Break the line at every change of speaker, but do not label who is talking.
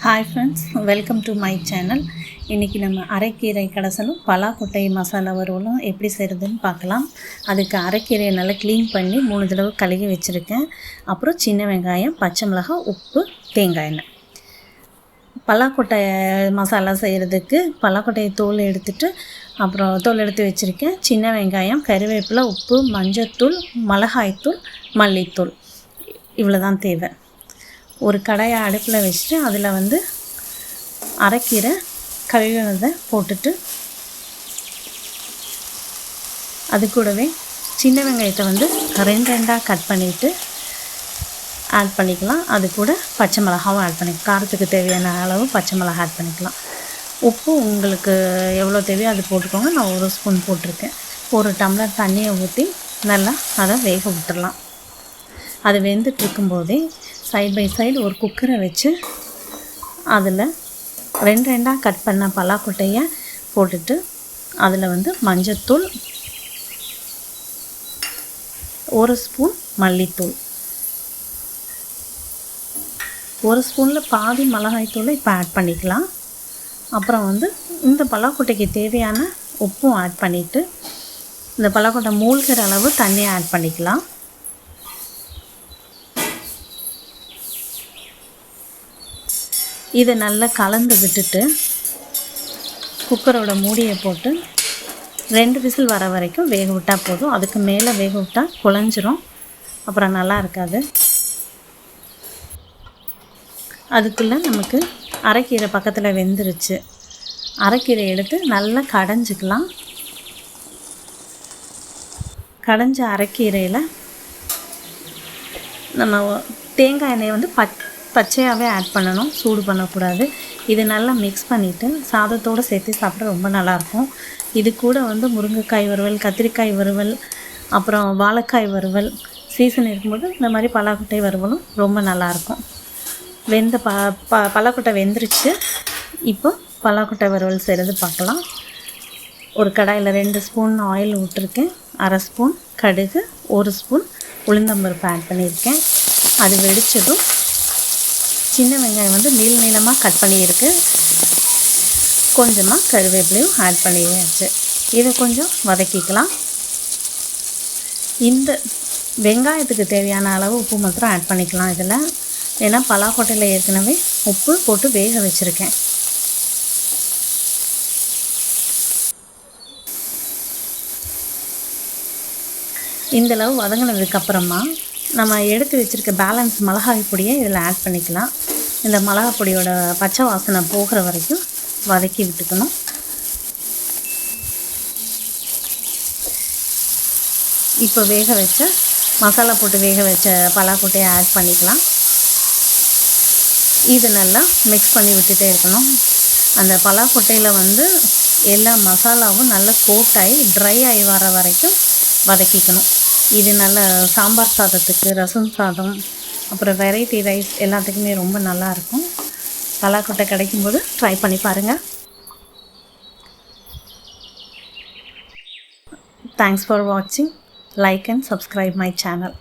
Hi friends, welcome to my channel. இன்றைக்கி நம்ம அரைக்கீரை கடைசலும் பலாக்கொட்டை மசாலா வறுவலும் எப்படி செய்கிறதுன்னு பார்க்கலாம். அதுக்கு அரைக்கீரையை நல்லா க்ளீன் பண்ணி 3 தடவை கழுகி வச்சுருக்கேன். அப்புறம் சின்ன வெங்காயம், பச்சை மிளகாய், உப்பு, தேங்காய் எண்ணெய். பலாக்கொட்டை மசாலா செய்கிறதுக்கு பலாக்கொட்டையை தோல் எடுத்துட்டு அப்புறம் தோல் எடுத்து வச்சுருக்கேன். சின்ன வெங்காயம், கறிவேப்பிலை, உப்பு, மஞ்சத்தூள், மிளகாய்த்தூள், மல்லித்தூள் இவ்வளோ தான் தேவை. ஒரு கடாயை அடுப்பில் வச்சுட்டு அதில் அரைக்கீரை கழுவினதை போட்டுட்டு அது கூடவே சின்ன வெங்காயத்தை ரெண்டாக கட் பண்ணிவிட்டு ஆட் பண்ணிக்கலாம். அது கூட பச்சை மிளகாவும் ஆட் பண்ணிக்கலாம். காரத்துக்கு தேவையான அளவு பச்சை மிளகா ஆட் பண்ணிக்கலாம். உப்பு உங்களுக்கு எவ்வளோ தேவையோ அது போட்டுக்கோங்க. நான் 1 ஸ்பூன் போட்டிருக்கேன். 1 டம்ளர் தண்ணியை ஊற்றி நல்லா அதை வேக விட்டுடலாம். அது வெந்துட்டு இருக்கும்போதே சைட் பை சைடு ஒரு குக்கரை வச்சு அதில் ரெண்டாக கட் பண்ண பலாக்கொட்டையை போட்டுட்டு அதில் மஞ்சத்தூள், 1 ஸ்பூன் மல்லித்தூள், 1 ஸ்பூனில் பாதி மிளகாய்த்தூளை இப்போ ஆட் பண்ணிக்கலாம். அப்புறம் இந்த பலாக்கொட்டைக்கு தேவையான உப்பும் ஆட் பண்ணிவிட்டு இந்த பலாக்கொட்டை மூழ்கிற அளவு தண்ணியை ஆட் பண்ணிக்கலாம். இதை நல்லா கலந்து விட்டுட்டு குக்கரோட மூடியை போட்டு 2 விசில் வர வரைக்கும் வேக விட்டால் போதும். அதுக்கு மேலே வேக விட்டால் குழஞ்சிரும், அப்புறம் நல்லா இருக்காது. அதுக்குள்ளே நமக்கு அரைக்கீரை பக்கத்தில் வெந்துருச்சு. அரைக்கீரை எடுத்து நல்லா கடைஞ்சிக்கலாம். கடைஞ்ச அரைக்கீரையில் நம்ம தேங்காய் எண்ணெயை பச்சையாகவே ஆட் பண்ணணும், சூடு பண்ணக்கூடாது. இது நல்லா மிக்ஸ் பண்ணிவிட்டு சாதத்தோடு சேர்த்து சாப்பிட ரொம்ப நல்லாயிருக்கும். இது கூட முருங்கைக்காய் வறுவல், கத்திரிக்காய் வறுவல், அப்புறம் வாழைக்காய் வறுவல் சீசன் இருக்கும்போது இந்த மாதிரி பலாக்கொட்டை வறுவலும் ரொம்ப நல்லாயிருக்கும். வெந்த பலாக்கொட்டை வெந்துருச்சு. இப்போ பலாக்கொட்டை வறுவல் செய்கிறது பார்க்கலாம். ஒரு கடாயில் 2 ஸ்பூன் ஆயில் விட்டுருக்கேன். 1/2 ஸ்பூன் கடுகு, 1 ஸ்பூன் உளுந்தம்பருப்பு ஆட் பண்ணியிருக்கேன். அது வெடிச்சதும் சின்ன வெங்காயம் நீளமாக கட் பண்ணியிருக்கு. கொஞ்சமாக கருவேப்பிலையும் ஆட் பண்ணியாச்சு. இதை கொஞ்சம் வதக்கிக்கலாம். இந்த வெங்காயத்துக்கு தேவையான அளவு உப்பு மாத்திரம் ஆட் பண்ணிக்கலாம் இதில். ஏன்னா பலாக்கொட்டையில் ஏற்கனவே உப்பு போட்டு வேக வச்சுருக்கேன். இந்தளவு வதங்கினதுக்கப்புறமா நம்ம எடுத்து வச்சுருக்க பேலன்ஸ் மிளகாய் பொடியை இதில் ஆட் பண்ணிக்கலாம். இந்த மிளகாய் பொடியோட பச்சை வாசனை போகிற வரைக்கும் வதக்கி விட்டுக்கணும். இப்போ வேக வச்ச மசாலா போட்டு வேக வச்ச பலாக்கொட்டையை ஆட் பண்ணிக்கலாம். இது நல்லா மிக்ஸ் பண்ணி விட்டுட்டே இருக்கணும். அந்த பலாக்கொட்டையில் எல்லா மசாலாவும் நல்லா கோட்டாகி ட்ரை ஆகி வர வரைக்கும் வதக்கிக்கணும். இது நல்ல சாம்பார் சாதத்துக்கு, ரசம் சாதம், அப்புறம் வெரைட்டி ரைஸ் எல்லாத்துக்குமே ரொம்ப நல்லாயிருக்கும். பலாக்கொட்டை கிடைக்கும்போது ட்ரை பண்ணி பாருங்கள். தேங்க்ஸ் ஃபார் வாட்சிங். Like and subscribe my channel.